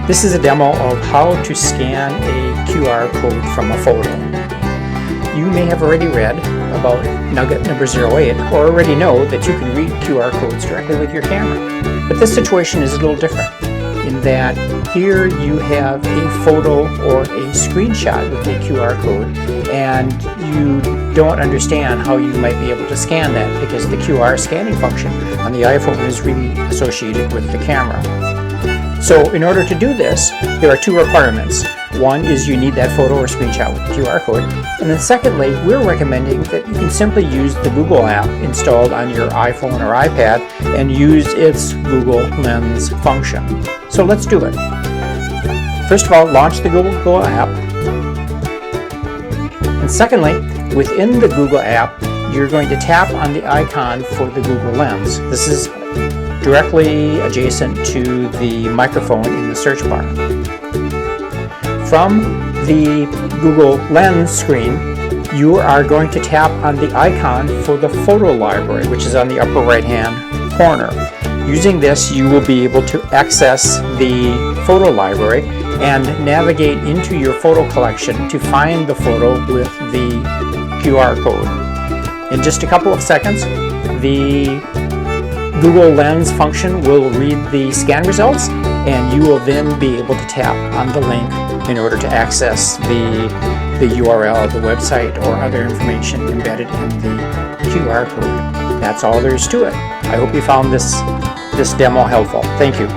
This is a demo of how to scan a QR code from a photo. You may have already read about nugget number 08 or already know that you can read QR codes directly with your camera. But this situation is a little different in that here you have a photo or a screenshot with a QR code and you don't understand how you might be able to scan that because the QR scanning function on the iPhone is really associated with the camera. So in order to do this, there are two requirements. One is you need that photo or screenshot with the QR code. And then secondly, we're recommending that you can simply use the Google app installed on your iPhone or iPad and use its Google Lens function. So let's do it. First of all, launch the Google app. And secondly, within the Google app, you're going to tap on the icon for the Google Lens. This is directly adjacent to the microphone in the search bar. From the Google Lens screen, you are going to tap on the icon for the photo library, which is on the upper right-hand corner. Using this, you will be able to access the photo library and navigate into your photo collection to find the photo with the QR code. In just a couple of seconds, the Google Lens function will read the scan results, and you will then be able to tap on the link in order to access the URL of the website or other information embedded in the QR code. That's all there is to it. I hope you found this demo helpful. Thank you.